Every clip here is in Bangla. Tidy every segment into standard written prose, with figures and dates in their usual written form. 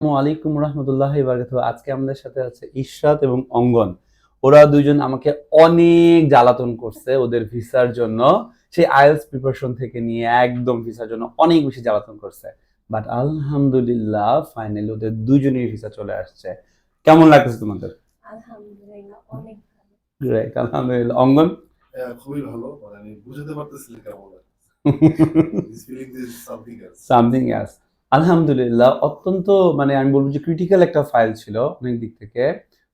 ওয়ালাইকুম রহমতুল্লাহি বারাকাতুহু। আজকে আমাদের সাথে আছে ইশরাত এবং অঙ্গন। ওরা দুইজন আমাকে অনেক জ্বালাতন করছে ওদের ভিসার জন্য। সেই আইএলটিএস প্রিপারেশন থেকে নিয়ে একদম ভিসার জন্য অনেক বেশি জ্বালাতন করছে। বাট আলহামদুলিল্লাহ ফাইনালি ওদের দুজনের ভিসা চলে আসছে। কেমন লাগতেছে তোমাদের? আলহামদুলিল্লাহ অনেক ভালো। গ্রেট, আলহামদুলিল্লাহ। অঙ্গন? খুবই ভালো। মানে আমি বুঝাতে পারতেছি না কেমন লাগে। This feeling is something else. Something else. আলহামদুলিল্লাহ অত্যন্ত মানে আমি বলবো যে ক্রিটিক্যাল একটা ফাইল ছিল অনেক দিক থেকে।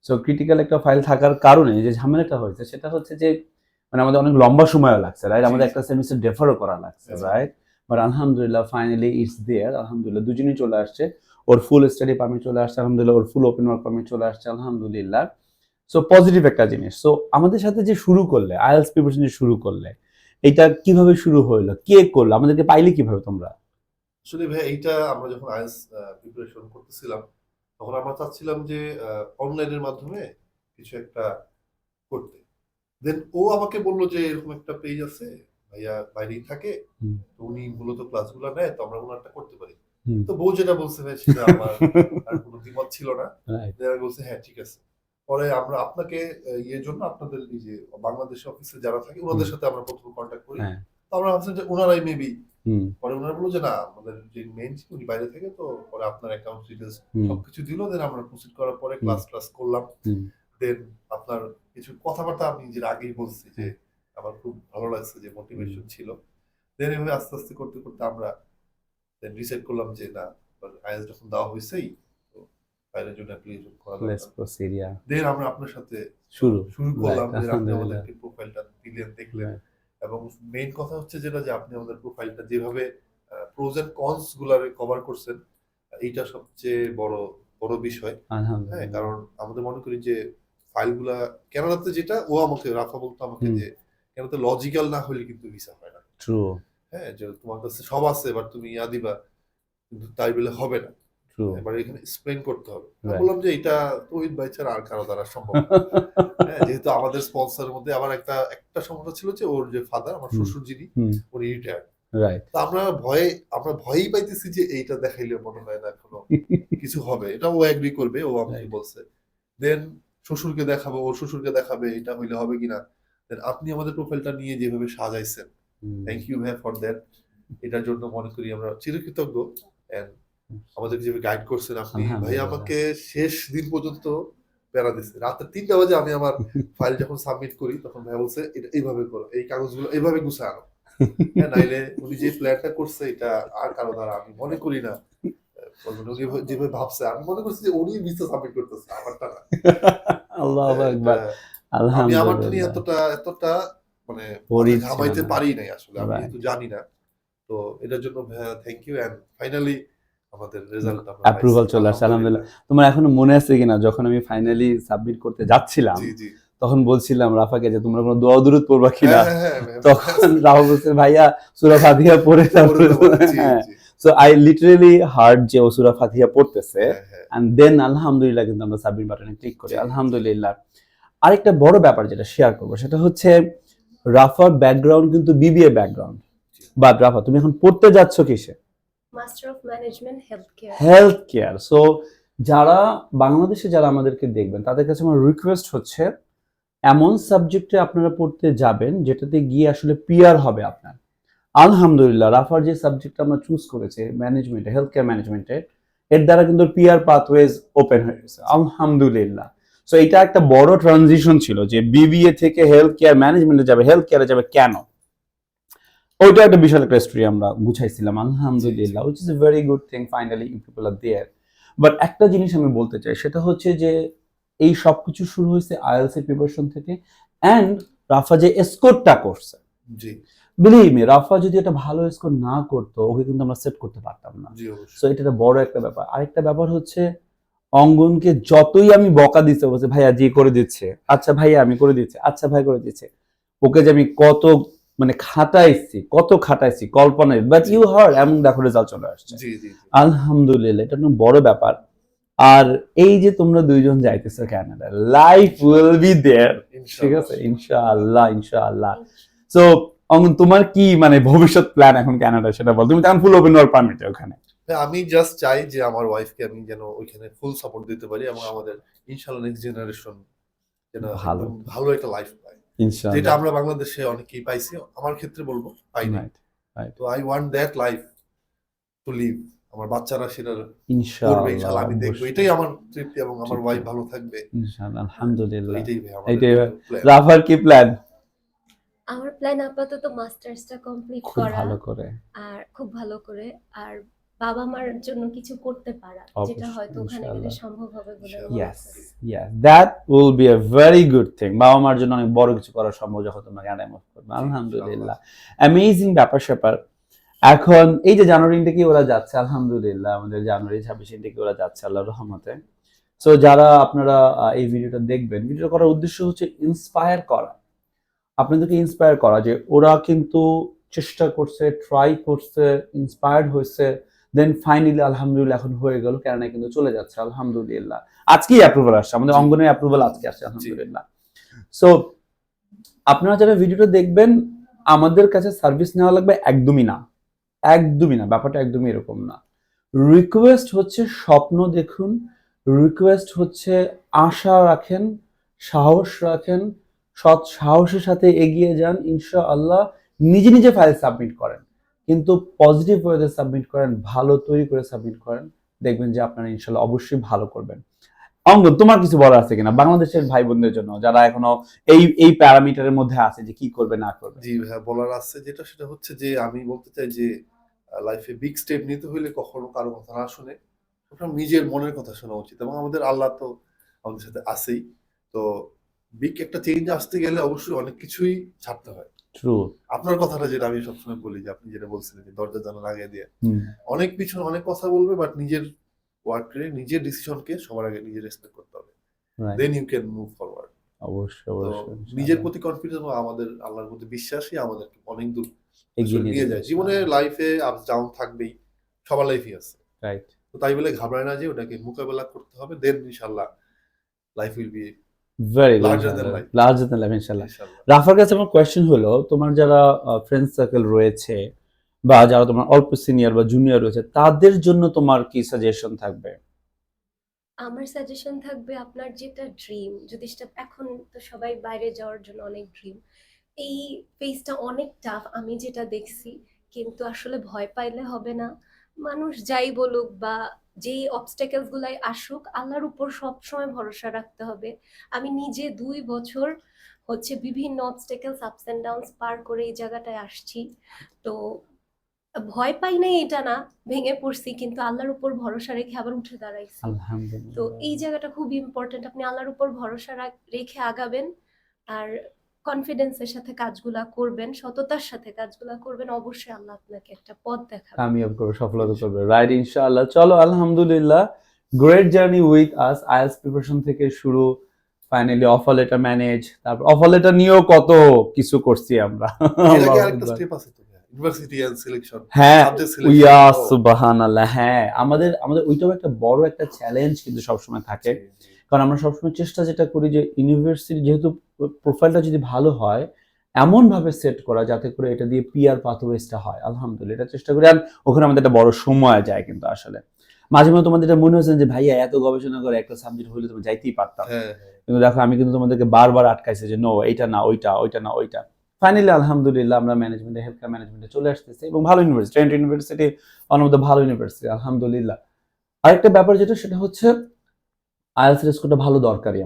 সো ক্রিটিক্যাল একটা ফাইল থাকার কারণে যে ঝামেলাটা হয়েছে সেটা হচ্ছে যে মানে আমাদের অনেক লম্বা সময় লাগছে, রাইট? জি, আমাদের জি। একটা সেমিস্টার ডেফারও করা লাগছে, Yes, রাইট? বাট আলহামদুলিল্লাহ ফাইনালি ইটস দেয়ার। আলহামদুলিল্লাহ দুজনেই চলে আসছে। ওর ফুল স্টাডি পারমিট চলে আসছে আলহামদুলিল্লাহ, ওর ফুল ওপেন ওয়ার্ক পারমিট চলে আসছে আলহামদুলিল্লাহ। সো পজিটিভ একটা জিনিস। সো আমাদের সাথে যে শুরু করলে আইএলটিএস প্রিপারেশন যে শুরু করলে, এটা কিভাবে শুরু হলো, কে করলো, আমাদেরকে পাইলে কিভাবে তোমরা? আসলে ভাই এইটা আমরা যখন আইএলটিএস প্রিপারেশন করতেছিলাম, তখন আমরা চাচ্ছিলাম যে অনলাইনের মাধ্যমে কিছু একটা করতে। দেন ও আমাকে বলল যে এরকম একটা পেজ আছে, ভাইয়া বাইরেই থাকে। হুম। তো উনি মূলত ক্লাসগুলো নেয়, তো আমরা ওনারটা করতে পারি। হুম। তো বউ যেটা বলছে ভাই সেটা আমার আর কোনো দ্বিমত ছিল না। রাইট। দেন আমি বলছি হ্যাঁ ঠিক আছে। পরে আমরা আপনাকে ইয়ের জন্য আপনাদের এই যে বাংলাদেশ অফিসে যারা থাকে ওনাদের সাথে আমরা ১ম কনট্যাক্ট করি। হ্যাঁ। তো আমরা ভাবছিলাম যে উনারাই মেবি। হুম। পরে উনারা বলল যে না আমাদের যে মেইন ছিল উনি বাইরে থেকে, তো পরে আপনার অ্যাকাউন্ট ডিটেইলস হুম। সবকিছু দিল। দেন আমরা প্রসিড করার পরে হুম। ক্লাস করলাম। হুম। দেন আপনার কিছু কথাবার্তা আমি যেটা আগেই বলছি যে আমার খুব ভালো লাগছে যে মোটিভেশন ছিল। দেন এভাবে আস্তে আস্তে করতে করতে আমরা দেন ডিসাইড করলাম যে না আইএলটিএস যখন দেওয়া হয়েছেই তো বাইরের জন্য অ্যাপ্লিকেশন করা লেটস দরকার। প্রসিড, ইয়া। দেন আমরা আপনার সাথে শুরু। করলাম। রাইট, দেন আপনি আলহামদুলিল্লাহ। আমাদেরকে প্রোফাইলটা দিলেন, দেখলেন। রাইট। এবং মেইন কথা হচ্ছে যেটা যে আপনি আমাদের প্রোফাইলটা যেভাবে প্রোস এন্ড কনস গুলারে কভার করছেন, এইটা সবচেয়ে বড় বিষয়। হ্যাঁ, আলহামদুলিল্লাহ। কারণ আমাদের মনে করি যে ফাইলগুলা কেনাডাতে যেটা ও আমাকে রাফা বলতো আমাকে হুম। যে কেনাডাতে লজিক্যাল না হলে কিন্তু ভিসা হয় না। ট্রু, হ্যাঁ, যে তোমার কাছে সব আছে বাট তুমি ইয়া দিবা কিন্তু তাই বলে হবে না। ট্রু। এবার এখানে এক্সপ্লেইন করতে হবে। আমি রাইট। বললাম যে এটা তৌহিদ ভাই ছাড়া আর কারো দ্বারা সম্ভব না। হ্যাঁ, যেহেতু আমাদের স্পন্সরের মধ্যে আবার একটা সমস্যা ছিল যে ওর যে ফাদার আমার হুম। শ্বশুর যিনি হুম। উনি রিটায়ার্ড। রাইট। তো আমরা ভয়েই পাইতেছি যে এইটা দেখাইলে মনে হয় না এখনো কিছু হবে। এটা ও এগ্রি করবে, ও আমাকে রাইট। বলছে। দেন শ্বশুরকে দেখাবো, ওর শ্বশুরকে দেখাবে এটা হইলে হবে কিনা। দেন আপনি আমাদের প্রোফাইলটা নিয়ে যেভাবে সাজাইছেন, হুম। থ্যাংক ইউ ভাইয়া ফর দ্যাট। এটার জন্য মনে করি আমরা চিরকৃতজ্ঞ। অ্যান্ড আমাদেরকে যেভাবে গাইড করছেন আপনি, ভাইয়া আলহামদুলিল্লাহ। আমাকে শেষ দিন পর্যন্ত প্যারা দিছে। রাতে ৩টা বাজে আমি আমার ফাইল যখন সাবমিট করি তখন ভাইয়া বলছে, "এটা এইভাবে করো। এই কাগজগুলো এভাবে গুছায় আনো।" হ্যাঁ, নাইলে উনি যে প্ল্যানটা করছে এটা আর কারো দ্বারা আমি মনে করি না। মানে উনি যেভাবে ভাবছে আমি মনে করছি যে উনি ভিসা সাবমিট করতেছে, আমারটা না। আল্লাহু হ্যাঁ, আকবার। আমি আমারটা নিয়ে আলহামদুলিল্লাহ। এতটা মানে মাথা ওরিড ছিল ঘামাইতে না। পারি নাই আসলে। আমি রাইট। যেহেতু জানি না। তো এটার জন্য ভাইয়া থ্যাংক ইউ অ্যান্ড ফাইনালি আমাদের রেজাল্ট আমরা পাইছি। অ্যাপ্রুভাল চলে আসছে আলহামদুলিল্লাহ। তোমার এখনো মনে আছে কিনা যখন আমি ফাইনালি সাবমিট করতে যাচ্ছিলাম, জি, জি। তখন বলছিলাম রাফাকে যে তোমরা কোনো দোয়া দুরূদ পড়বা কিনা? হ্যাঁ, হ্যাঁ, তখন রাফা বলছে ভাইয়া সূরা ফাতিহা পড়ে তারপরে জি, হ্যাঁ। জি। সো আই লিটারালি হার্ড যে ও সূরা ফাতিহা পড়তেছে হ্যাঁ, হ্যাঁ। এন্ড দেন আলহামদুলিল্লাহ কিন্তু আমরা সাবমিট বাটনে ক্লিক করি। জি, আলহামদুলিল্লাহ। আরেকটা বড় ব্যাপার যেটা শেয়ার করব সেটা হচ্ছে রাফার ব্যাকগ্রাউন্ড কিন্তু বিবিএ ব্যাকগ্রাউন্ড। জি। বাট রাফা তুমি এখন পড়তে যাচ্ছ কিসে? Master of management health care. Health care. So যারা বাংলাদেশে যারা আমাদেরকে দেখবেন তাদের কাছে আমার রিকোয়েস্ট হচ্ছে এমন সাবজেক্টে আপনারা পড়তে যাবেন যেটাতে গিয়ে আসলে পিআর হবে আপনার। আলহামদুলিল্লাহ রাফার যে সাবজেক্ট আমরা চুজ করেছে ম্যানেজমেন্টে, হেলথ কেয়ার ম্যানেজমেন্টে, এর দ্বারা কিন্তু পিআর পাথওয়েজ ওপেন হয়ে গেছে আলহামদুলিল্লাহ। সো এটা একটা বড় ট্রানজিশন ছিল যে বিবিএ থেকে হেলথ কেয়ার ম্যানেজমেন্টে যাবে, হেলথ কেয়ারে যাবে কেন, ওইটা একটা বিশাল একটা স্টোরি আমরা বুঝাইছিলাম আলহামদুলিল্লাহ, which is a very good thing finally people are there. But একটা জিনিস আমি বলতে চাই সেটা হচ্ছে যে এই সবকিছু শুরু হয়েছে আইএলটিএস এর প্রিপারেশন থেকে অ্যান্ড রাফা যে স্কোরটা করছে, জি, বিলিভ মি রাফা যদি একটা ভালো স্কোর না করতো ওকে কিন্তু আমরা সেট করতে পারতাম না। জি সো অবশ্যই। এটা একটা বড় একটা ব্যাপার। আরেকটা ব্যাপার হচ্ছে অঙ্গনকে যতই আমি বকা দিতে বলছে ভাইয়া জি করে দিচ্ছে, আচ্ছা ভাইয়া আমি করে দিচ্ছি, আচ্ছা ভাই করে দিচ্ছে, ওকে যে আমি কত মানে কত খাটাইছি কল্পনায়, বাট ইউ হার্ড এমন দেখো রেজাল্ট চলে আসছে জি, জি, জি। আলহামদুলিল্লাহ। এটা একটা বড় ব্যাপার। আর এই যে তোমরা দুইজন যাইতেছো Canada, life will be there, ঠিক আছে ইনশাআল্লাহ ইনশাআল্লাহ। সো অঙ্গন তোমার কি মানে ভবিষ্যৎ প্ল্যান এখন কানাডা সেটা বল। তুমি তো এখন ফুল ওপেন ওয়ার্ক পারমিটে ওখানে। আমি জাস্ট চাই যে আমার ওয়াইফকে আমি যেন ওইখানে ফুল সাপোর্ট দিতে পারি এবং আমাদের ইনশাআল্লাহ নেক্সট জেনারেশন যেন ভালো একদম ভালো একটা লাইফ পায়, যেটা ইনশাআল্লাহ আমরা বাংলাদেশে অনেকেই পাইছি, আমার ক্ষেত্রে বলবো পাইনি। রাইট রাইট তো I want that life to live, আমার বাচ্চারা সেটা করবে ইনশাআল্লাহ ইনশাআল্লাহ, আমি দেখবো, অবশ্যই এটাই আমার তৃপ্তি এবং আমার তৃপ্তি। ওয়াইফ ভালো থাকবে। ইনশাআল্লাহ তো আলহামদুলিল্লাহ এটাই ভাই আমার এইটাই ভাই। প্ল্যান। রাফার কি প্ল্যান? আমার প্ল্যান আপাতত মাস্টার্সটা কমপ্লিট খুব করা, ভালো করে আর খুব ভালো করে, আর বাবা মার জন্য কিছু করতে পারা, যেটা অবশ্যই, হয়তো ওখানে গেলে ইনশাআল্লাহ। সম্ভব হবে বলে আমি ইয়েস মনে করি। Yes that will be a very good thing. বাবা মার জন্য অনেক বড় কিছু করা সম্ভব যখন তোমরা জ্ঞান মুভ করবে। আলহামদুলিল্লাহ অ্যামেজিং ব্যাপার স্যাপার। এখন এই যে জানুয়ারি ইনটেকে ওরা যাচ্ছে, আলহামদুলিল্লাহ আমাদের জানুয়ারি 26 ইনটেকে ওরা যাচ্ছে আল্লাহর রহমতে। সো যারা আপনারা এই ভিডিওটা দেখবেন, ভিডিও করার উদ্দেশ্য হচ্ছে ইন্সপায়ার করা, আপনাদেরকে ইন্সপায়ার করা যে ওরা কিন্তু চেষ্টা করছে, ট্রাই করছে, ইন্সপায়ার্ড হয়েছে, দেন ফাইনালি আলহামদুলিল্লাহ এখন হয়ে গেল, কেননা কিন্তু চলে যাচ্ছে আলহামদুলিল্লাহ। আজকেই অ্যাপ্রুভাল আসছে, আমাদের জি। অঙ্গনের অ্যাপ্রুভাল আজকে আসছে আলহামদুলিল্লাহ। সো আপনারা যারা ভিডিওটা দেখবেন, আমাদের কাছে সার্ভিস নেওয়া লাগবে একদমই না, একদমই না, ব্যাপারটা একদমই এরকম না। রিকোয়েস্ট হচ্ছে স্বপ্ন দেখুন, রিকোয়েস্ট হচ্ছে আশা রাখেন, সাহস রাখেন, সৎ সাহসের সাথে এগিয়ে যান, ইনশাআল্লাহ নিজে নিজে ফাইল সাবমিট করেন, কিন্তু পজিটিভ ওয়েতে সাবমিট করেন, ভালো তৈরি করে সাবমিট করেন, দেখবেন যে আপনারা ইনশাআল্লাহ অবশ্যই ভালো করবেন। অঙ্গন, তোমার কিছু বলার আছে কিনা বাংলাদেশের ভাই বোনদের জন্য যারা এখনো এই প্যারামিটারের মধ্যে আছে যে কি করবে না করবে? জি ভাইয়া, বলার আছে যেটা, সেটা হচ্ছে যে আমি বলতে চাই যে লাইফে বিগ স্টেপ নিতে হইলে কখনো কারো কথা না শুনে সবসময় নিজের মনের কথা শোনা উচিত, এবং আমাদের আল্লাহ তো আমাদের সাথে আছেই। তো বিগ একটা চেঞ্জ আসতে গেলে অবশ্যই অনেক কিছুই ছাড়তে হয়। ট্রু। আপনার কথাটা যেটা আমি সবসময় বলি, যে আপনি যেটা বলছিলেন যে দরজা জানা লাগিয়ে দিয়ে হুম অনেক পিছনে অনেক কথা বলবে, বাট নিজের ওয়ার্কে নিজের ডিসিশনকে সবার আগে নিজে রেসপেক্ট করতে হবে, right then you can move forward. অবশ্যই তো অবশ্যই নিজের প্রতি কনফিডেন্স এবং আমাদের আল্লাহর প্রতি বিশ্বাসই আমাদেরকে অনেক দূর এগিয়ে নিয়ে নিয়ে যায়। জীবনে লাইফে আপস ডাউন থাকবেই, সবার লাইফই আছে। রাইট তো তাই বলে ঘাবড়ায় না, যে ওটাকে মোকাবেলা করতে হবে, দেন ইনশাআল্লাহ life will be very larger than life. Larger than life ইনশাআল্লাহ। ইনশাআল্লাহ। রাফার কাছে আমার কোয়েশ্চেন হলো, তোমার যারা ফ্রেন্ড সার্কেল রয়েছে বা যারা তোমার অল্প সিনিয়র বা জুনিয়র রয়েছে, তাদের জন্য তোমার কি সাজেশন থাকবে? আমার সাজেশন থাকবে, আপনার যেটা ড্রিম, যদি সেটা, এখন তো সবাই বাইরে যাওয়ার জন্য অনেক ড্রিম, এই ফেজটা অনেক টাফ আমি যেটা দেখছি, কিন্তু আসলে ভয় পাইলে হবে না। মানুষ যাই বলুক বা যেই অবস্টেকেলস গুলাই আসুক, আল্লাহর উপর সবসময় ভরসা রাখতে হবে। আমি নিজে 2 বছর হচ্ছে বিভিন্ন অবস্টেকেলস, আপস এন্ড ডাউনস পার করে এই জায়গাটায় আসছি। তো ভয় পাই নাই এটা না, ভেঙে পড়ছি, কিন্তু আল্লাহর উপর ভরসা রেখে আবার উঠে দাঁড়াইছি। তো আলহামদুলিল্লাহ এই জায়গাটা খুব ইম্পর্টেন্ট, আপনি আল্লাহর উপর ভরসা রেখে আগাবেন, আর কনফিডেন্সের সাথে কাজগুলা করবেন, সততার সাথে কাজগুলা করবেন, অবশ্যই আল্লাহ আপনাকে একটা পথ দেখাবে। কামিয়াব করবে, সফলতা করবে, রাইট ইনশাআল্লাহ। চলো আলহামদুলিল্লাহ, great journey with us. IELTS preparation থেকে শুরু, ফাইনালি অফার লেটার ম্যানেজ, তারপর অফার লেটার নিয়েও কত কিছু করছি আমরা। এর আগে আল্লাহু আরেকটা আকবার। স্টেপ আছে তো, ইউনিভার্সিটি এন্ড সিলেকশন, হ্যাঁ সাবজেক্ট ইয়া সিলেকশন। সুবহানাল্লাহ, হ্যাঁ আমাদের আমাদের ওইটাও একটা বড় একটা চ্যালেঞ্জ কিন্তু সবসময় থাকে, কারণ আমরা সবসময় চেষ্টা যেটা করি যে ইউনিভার্সিটি যেহেতু প্রোফাইলটা যদি ভালো হয় এমন ভাবে সেট করা যাতে করে এটা দিয়ে পিআর পাথওয়েজটা হয়। আলহামদুলিল্লাহ এটা চেষ্টা করি, আর ওখানে আমাদের একটা বড় সময় যায় কিন্তু আসলে মাঝে মাঝে তোমাদের এটা মনে হচ্ছে যে ভাইয়া এত গবেষণা করে একটা সাবজেক্ট হলে তুমি যাইতেই পারতাম, হ্যাঁ কিন্তু দেখো আমি কিন্তু তোমাদেরকে বারবার আটকাইছি যে নো এইটা না ওইটা, ওইটা না ওইটা। ফাইনালি আলহামদুলিল্লাহ আমরা ম্যানেজমেন্টে, হেলথ কেয়ার ম্যানেজমেন্টে চলে আসতেছি, এবং ভালো university, Trent university one of the ভালো ইউনিভার্সিটি আলহামদুলিল্লাহ। আরেকটা ব্যাপার যেটা, সেটা হচ্ছে আইএলটিএস রেস্কোটা ভালো দরকারি,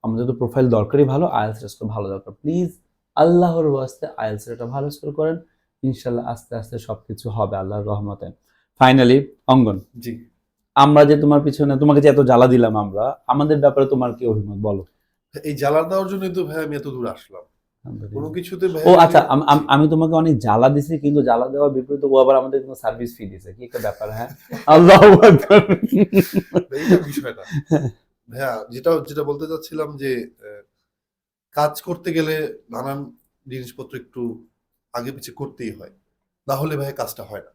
আমাদের তো প্রোফাইল দরকারই ভালো, আইএলটিএস রেস্কো ভালো দরকার। প্লিজ আল্লাহর ওয়াস্তে আইএলটিএস রেস্কোটা ভালো স্কোর করেন, ইনশাআল্লাহ আস্তে আস্তে সবকিছু হবে আল্লাহর রহমতে। ফাইনালি অঙ্গন, জি। আমরা যে তোমার পিছনে, তোমাকে যে এত জ্বালা দিলাম আমরা, আমাদের ব্যাপারে তোমার কি অভিমত বলো? এই জ্বালা দেওয়ার জন্যই তো ভাই আমি এত দূর আসলাম। কোনো কিছুতে ভাই ও আচ্ছা, আমি তোমাকে অনেক জ্বালা দিছি, কিন্তু জ্বালা দেওয়ার বিপরীতে ও আবার আমাদের কোনো সার্ভিস ফি দিছে, কি একটা ব্যাপার। হ্যাঁ আল্লাহু আকবার। এইটা বিষয়টা ভাইয়া, যেটা যেটা বলতে চাচ্ছিলাম যে কাজ করতে গেলে নানান জিনিসপত্র একটু আগে পিছে করতেই হয়, না হলে ভাই কাজটা হয় না।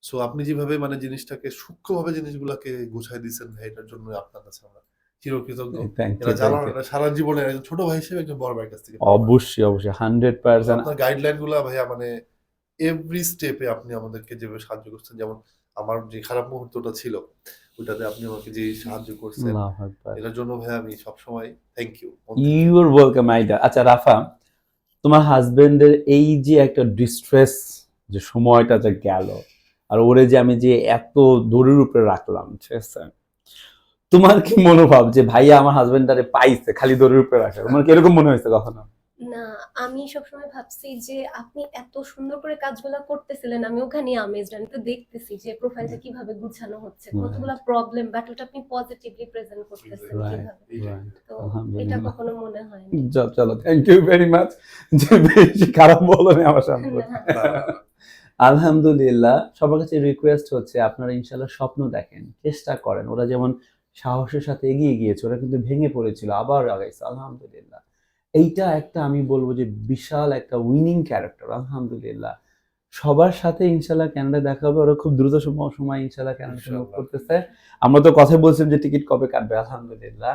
সো আপনি যেভাবে মানে জিনিসটাকে সূক্ষ্মভাবে জিনিসগুলোকে গুছাই দিয়েছেন ভাই, এটার জন্য আপনার কাছে আমরা চিরকৃতজ্ঞ। Thank you, এরা thank you. জ্বালানোটা সারা জীবনে একজন ছোট ভাই হিসেবে একজন বড় ভাইয়ের কাছ থেকে পাওয়া। অবশ্যই অবশ্যই 100%। আপনার গাইডলাইন গুলা ভাইয়া, মানে এভরি স্টেপে আপনি আমাদেরকে যেভাবে সাহায্য করছেন, যেমন আমার যে খারাপ মুহূর্তটা ছিল ওইটাতে আপনি আমাকে যে সাহায্য করছেন আল্লাহু আকবার। এটার জন্য ভাইয়া আমি সবসময় thank you. You are welcome আইডা। আচ্ছা রাফা, তোমার হাজবেন্ডের এই যে একটা ডিস্ট্রেস যে সময়টা যে গেল, আর ওরে যে আমি যে এত দড়ির উপরে রাখলাম, ঠিক আছে, তোমার কি মনোভাব যে ভাইয়া আমার হাজবেন্ডারে পাইছে খালি দড়ির উপরে রাখে, তোমার কি এরকম মনে হয়েছে কখনো? না, আমি সবসময় ভাবছি যে আপনি এত সুন্দর করে কাজগুলো করতেছিলেন, আমি ওখানে আমেজড। আমি তো দেখতেছি যে প্রোফাইলটা কিভাবে গুছানো হচ্ছে, কতগুলো প্রবলেম, বাট ওটা আপনি পজিটিভলি প্রেজেন্ট করতেছেন রাইট কিভাবে। রাইট। তো এটা আলহামদুলিল্লাহ। কখনো মনে হয়নি। চলো, থ্যাংক ইউ ভেরি মাচ যে বেশি খারাপ বলোনি আমার সামনে। না, আলহামদুলিল্লাহ, সবার কাছে রিকোয়েস্ট হচ্ছে আপনারা ইনশাল্লাহ স্বপ্ন দেখেন, চেষ্টা করেন। ওরা যেমন সাহসের সাথে এগিয়ে গিয়েছে, ওরা কিন্তু ভেঙে পড়েছিল, আবার আগাইছে, আলহামদুলিল্লাহ। এইটা একটা আমি বলবো যে বিশাল একটা উইনিং ক্যারেক্টার, আলহামদুলিল্লাহ। সবার সাথে ইনশাল্লাহ কানাডা দেখা হবে, ওরা খুব দ্রুত সময় ইনশাল্লাহ কানাডা মুভ ইনশাআল্লাহ। করতেছে। আমরা তো কথা বলছিলাম যে টিকিট কবে কাটবে, আলহামদুলিল্লাহ।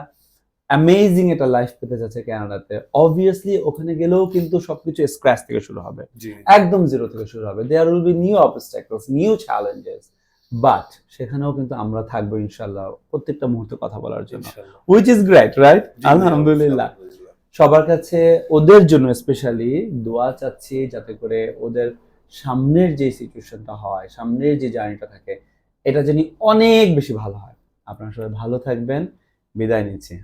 অ্যামেজিং একটা লাইফ পেতে যাচ্ছে কানাডাতে। অবভিয়াসলি ওখানে গেলেও কিন্তু সবকিছু স্ক্র্যাচ থেকে শুরু হবে, জি একদম জিরো থেকে শুরু হবে। There will be new obstacles, new challenges, but সেখানেও কিন্তু আমরা থাকবো ইনশাল্লাহ প্রত্যেকটা মুহূর্তে কথা বলার জন্য, ইনশাআল্লাহ। Which is great, right? জি, আলহামদুলিল্লাহ। আলহামদুলিল্লাহ। সবার কাছে ওদের জন্য স্পেশালি দোয়া চাচ্ছি, যাতে করে ওদের সামনের যে সিচুয়েশনটা হয়, সামনের যে জার্নিটা থাকে, এটা যেন অনেক বেশি ভালো হয়। আপনারা সবাই ভালো থাকবেন, বিদায় নিচ্ছি।